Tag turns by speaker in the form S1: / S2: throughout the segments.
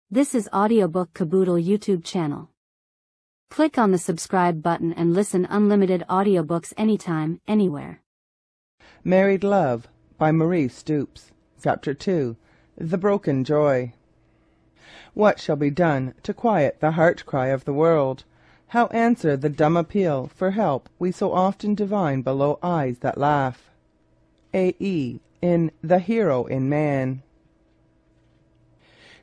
S1: This is Audiobook Caboodle YouTube channel. Click on the subscribe button and listen unlimited audiobooks anytime, anywhere.
S2: Married Love by Marie Stopes. Chapter 2. The Broken Joy. What shall be done to quiet the heart-cry of the world? How answer the dumb appeal for help we so often divine below eyes that laugh? A.E. in The Hero in Man.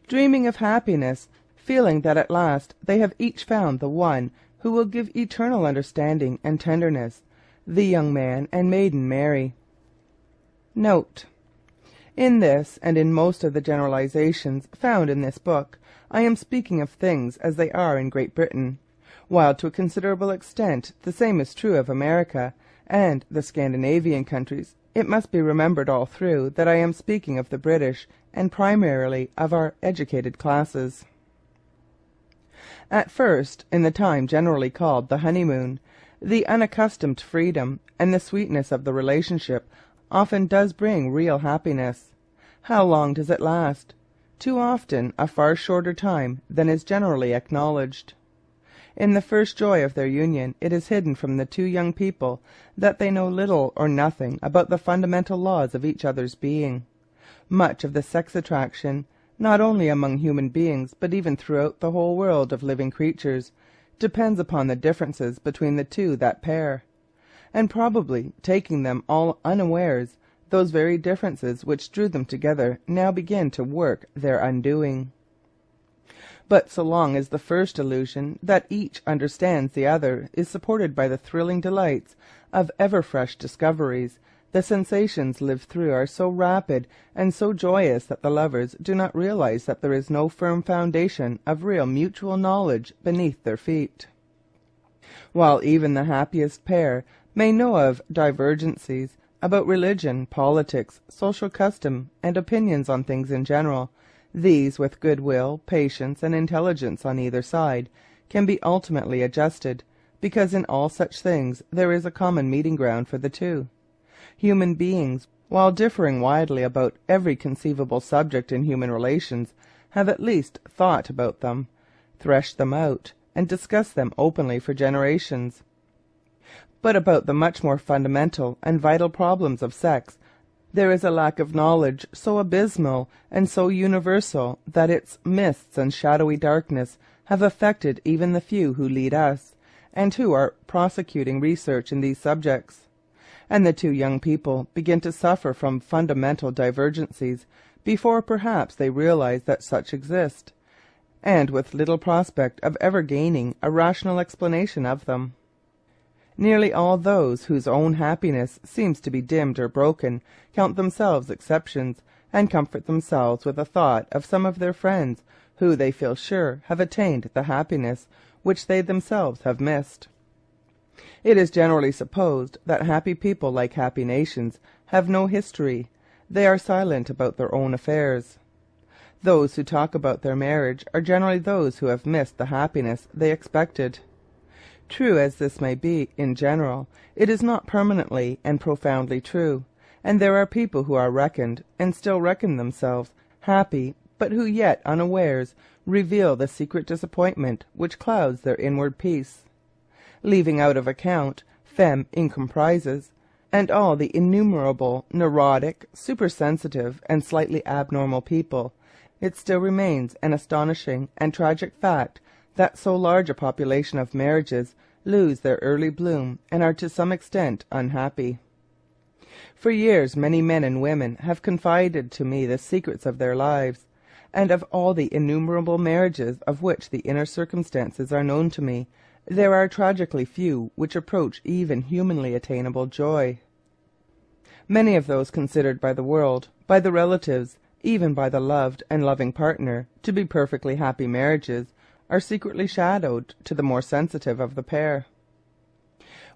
S2: Dreaming of happiness, feeling that at last they have each found the one who will give eternal understanding and tenderness, the young man and maiden marry. Note: in this, and in most of the generalizations found in this book, I am speaking of things as they are in Great Britain, while to a considerable extent the same is true of America and the Scandinavian countries. It must be remembered all through that I am speaking of the British, and primarily of our educated classes. At first, in the time generally called the honeymoon, the unaccustomed freedom and the sweetness of the relationship often does bring real happiness. How long does it last? Too often a far shorter time than is generally acknowledged. In the first joy of their union it is hidden from the two young people that they know little or nothing about the fundamental laws of each other's being. Much of the sex attraction, not only among human beings but even throughout the whole world of living creatures, depends upon the differences between the two that pair. And probably, taking them all unawares, those very differences which drew them together now begin to work their undoing. But so long as the first illusion that each understands the other is supported by the thrilling delights of ever-fresh discoveries, the sensations lived through are so rapid and so joyous that the lovers do not realize that there is no firm foundation of real mutual knowledge beneath their feet. While even the happiest pair may know of divergencies about religion, politics, social custom, and opinions on things in general, these, with goodwill, patience, and intelligence on either side, can be ultimately adjusted, because in all such things there is a common meeting ground for the two. Human beings, while differing widely about every conceivable subject in human relations, have at least thought about them, threshed them out, and discussed them openly for generations. But about the much more fundamental and vital problems of sex, there is a lack of knowledge so abysmal and so universal that its mists and shadowy darkness have affected even the few who lead us, and who are prosecuting research in these subjects. And the two young people begin to suffer from fundamental divergencies before perhaps they realize that such exist, and with little prospect of ever gaining a rational explanation of them. Nearly all those whose own happiness seems to be dimmed or broken count themselves exceptions, and comfort themselves with the thought of some of their friends who they feel sure have attained the happiness which they themselves have missed. It is generally supposed that happy people, like happy nations, have no history. They are silent about their own affairs. Those who talk about their marriage are generally those who have missed the happiness they expected. True as this may be in general, it is not permanently and profoundly true, and there are people who are reckoned, and still reckon themselves, happy, but who yet unawares reveal the secret disappointment which clouds their inward peace. Leaving out of account femme incomprises, and all the innumerable neurotic, supersensitive, and slightly abnormal people, it still remains an astonishing and tragic fact that so large a population of marriages lose their early bloom and are to some extent unhappy. For years many men and women have confided to me the secrets of their lives, and of all the innumerable marriages of which the inner circumstances are known to me, there are tragically few which approach even humanly attainable joy. Many of those considered by the world, by the relatives, even by the loved and loving partner, to be perfectly happy marriages, are secretly shadowed to the more sensitive of the pair.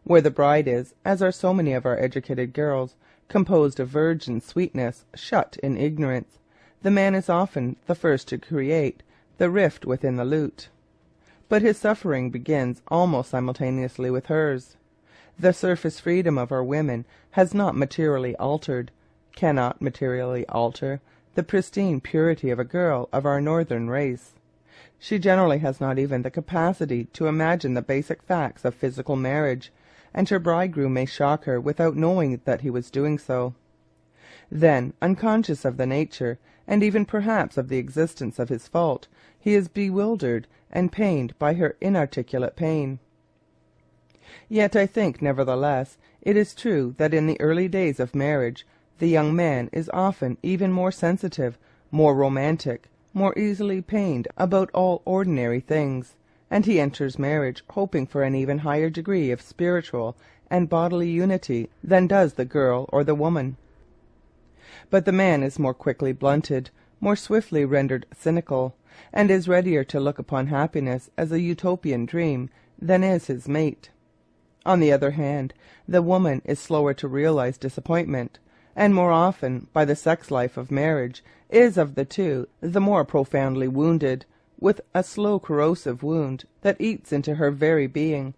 S2: Where the bride is, as are so many of our educated girls, composed of virgin sweetness shut in ignorance, the man is often the first to create the rift within the lute. But his suffering begins almost simultaneously with hers. The surface freedom of our women has not materially altered, cannot materially alter, the pristine purity of a girl of our northern race. She generally has not even the capacity to imagine the basic facts of physical marriage, and her bridegroom may shock her without knowing that he was doing so. Then, unconscious of the nature, and even perhaps of the existence of his fault, he is bewildered and pained by her inarticulate pain. Yet I think, nevertheless, it is true that in the early days of marriage the young man is often even more sensitive, more romantic, more easily pained about all ordinary things, and he enters marriage hoping for an even higher degree of spiritual and bodily unity than does the girl or the woman. But the man is more quickly blunted, more swiftly rendered cynical, and is readier to look upon happiness as a utopian dream than is his mate. On the other hand, the woman is slower to realize disappointment, and more often, by the sex life of marriage, is of the two the more profoundly wounded, with a slow corrosive wound that eats into her very being.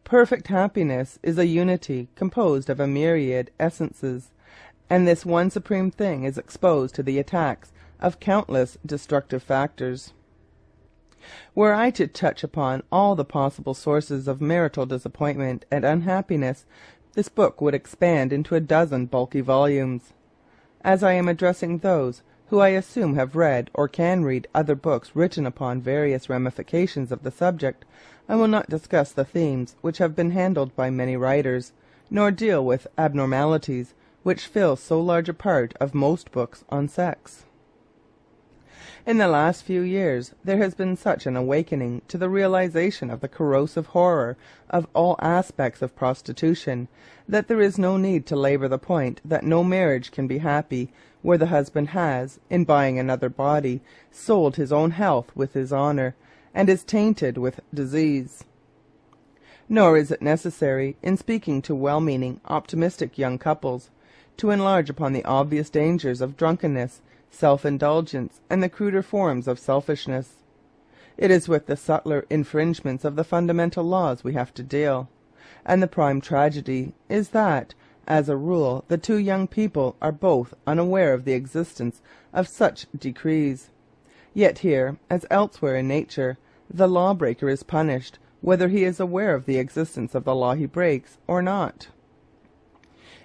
S2: Perfect happiness is a unity composed of a myriad essences, and this one supreme thing is exposed to the attacks of countless destructive factors. Were I to touch upon all the possible sources of marital disappointment and unhappiness, this book would expand into a dozen bulky volumes. As I am addressing those who I assume have read or can read other books written upon various ramifications of the subject, I will not discuss the themes which have been handled by many writers, nor deal with abnormalities which fill so large a part of most books on sex. In the last few years there has been such an awakening to the realization of the corrosive horror of all aspects of prostitution that there is no need to labour the point that no marriage can be happy where the husband has, in buying another body, sold his own health with his honour, and is tainted with disease. Nor is it necessary, in speaking to well-meaning, optimistic young couples, to enlarge upon the obvious dangers of drunkenness, self-indulgence, and the cruder forms of selfishness. It is with the subtler infringements of the fundamental laws we have to deal, and the prime tragedy is that, as a rule, the two young people are both unaware of the existence of such decrees. Yet here, as elsewhere in nature, the lawbreaker is punished, whether he is aware of the existence of the law he breaks or not.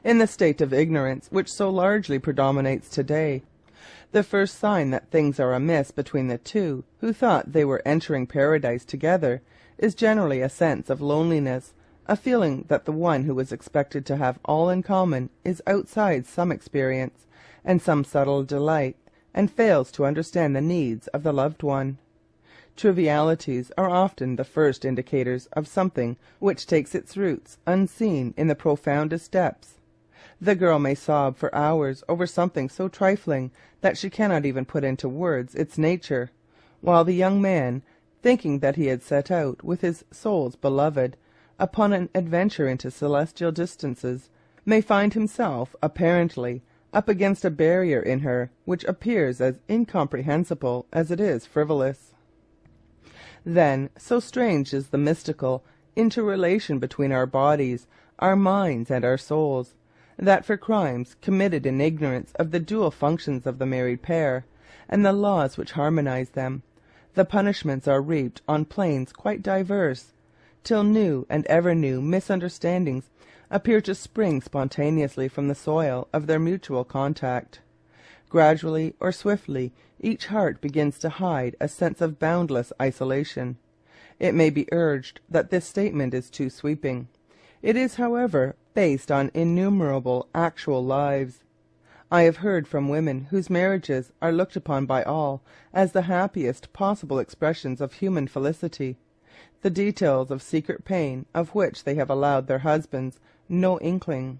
S2: In the state of ignorance which so largely predominates today, the first sign that things are amiss between the two who thought they were entering paradise together is generally a sense of loneliness, a feeling that the one who was expected to have all in common is outside some experience and some subtle delight, and fails to understand the needs of the loved one. Trivialities are often the first indicators of something which takes its roots unseen in the profoundest depths. The girl may sob for hours over something so trifling that she cannot even put into words its nature, while the young man, thinking that he had set out with his soul's beloved upon an adventure into celestial distances, may find himself, apparently, up against a barrier in her which appears as incomprehensible as it is frivolous. Then, so strange is the mystical interrelation between our bodies, our minds, and our souls, that for crimes committed in ignorance of the dual functions of the married pair, and the laws which harmonize them, the punishments are reaped on planes quite diverse, till new and ever new misunderstandings appear to spring spontaneously from the soil of their mutual contact. Gradually or swiftly each heart begins to hide a sense of boundless isolation. It may be urged that this statement is too sweeping. It is, however, based on innumerable actual lives. I have heard from women whose marriages are looked upon by all as the happiest possible expressions of human felicity, the details of secret pain of which they have allowed their husbands no inkling.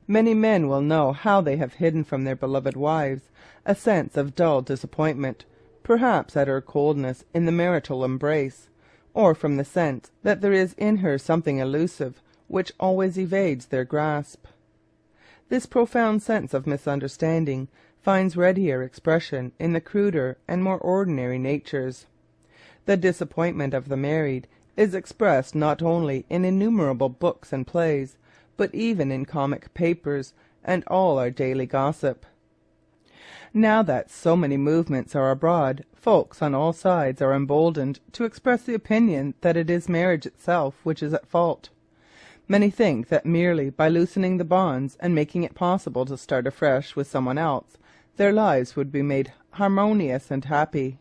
S2: Many men will know how they have hidden from their beloved wives a sense of dull disappointment, perhaps at her coldness in the marital embrace, or from the sense that there is in her something elusive which always evades their grasp. This profound sense of misunderstanding finds readier expression in the cruder and more ordinary natures. The disappointment of the married is expressed not only in innumerable books and plays, but even in comic papers and all our daily gossip. Now that so many movements are abroad, folks on all sides are emboldened to express the opinion that it is marriage itself which is at fault. Many think that merely by loosening the bonds and making it possible to start afresh with someone else, their lives would be made harmonious and happy.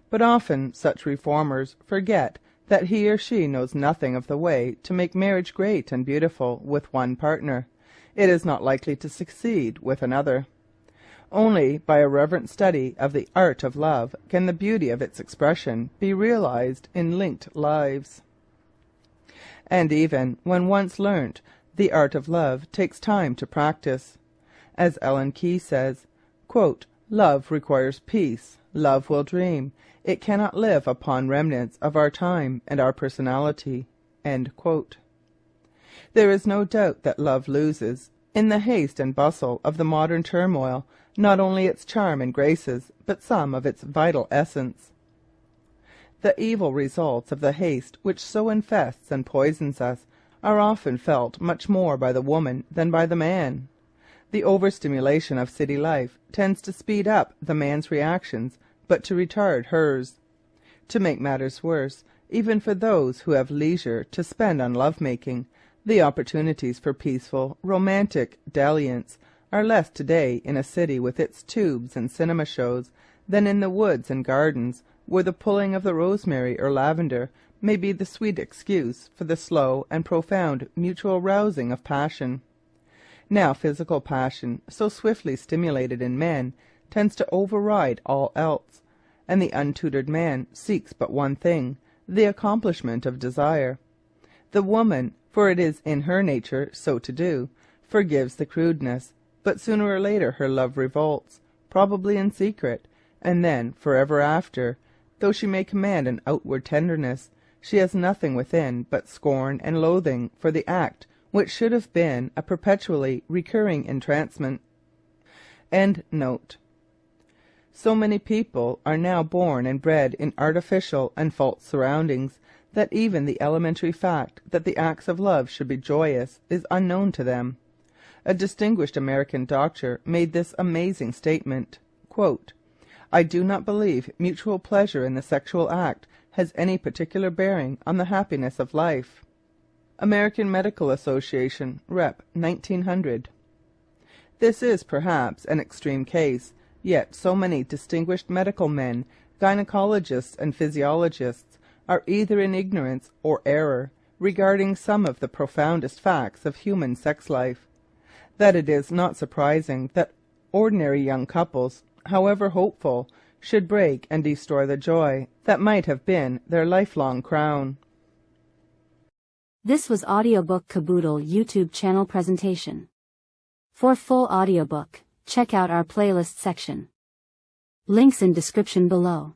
S2: But often such reformers forget that he or she knows nothing of the way to make marriage great and beautiful with one partner. It is not likely to succeed with another. Only by a reverent study of the art of love can the beauty of its expression be realized in linked lives. And even when once learnt, the art of love takes time to practice. As Ellen Key says, quote, "Love requires peace. Love will dream. It cannot live upon remnants of our time and our personality." End quote. There is no doubt that love loses, in the haste and bustle of the modern turmoil, not only its charm and graces, but some of its vital essence. The evil results of the haste which so infests and poisons us are often felt much more by the woman than by the man. The overstimulation of city life tends to speed up the man's reactions but to retard hers. To make matters worse, even for those who have leisure to spend on love-making, the opportunities for peaceful, romantic dalliance are less today in a city with its tubes and cinema shows than in the woods and gardens where the pulling of the rosemary or lavender may be the sweet excuse for the slow and profound mutual rousing of passion. Now physical passion, so swiftly stimulated in men, tends to override all else, and the untutored man seeks but one thing, the accomplishment of desire. The woman, for it is in her nature so to do, forgives the crudeness, but sooner or later her love revolts, probably in secret, and then, forever after, though she may command an outward tenderness, she has nothing within but scorn and loathing for the act which should have been a perpetually recurring entrancement. End note. So many people are now born and bred in artificial and false surroundings that even the elementary fact that the acts of love should be joyous is unknown to them. A distinguished American doctor made this amazing statement, quote, "I do not believe mutual pleasure in the sexual act has any particular bearing on the happiness of life." American Medical Association, Rep. 1900. This is perhaps an extreme case, yet so many distinguished medical men, gynecologists and physiologists are either in ignorance or error regarding some of the profoundest facts of human sex life, that it is not surprising that ordinary young couples, however hopeful, should break and destroy the joy that might have been their lifelong crown.
S1: This was Audiobook Caboodle YouTube channel presentation. For full audiobook, check out our playlist section. Links in description below.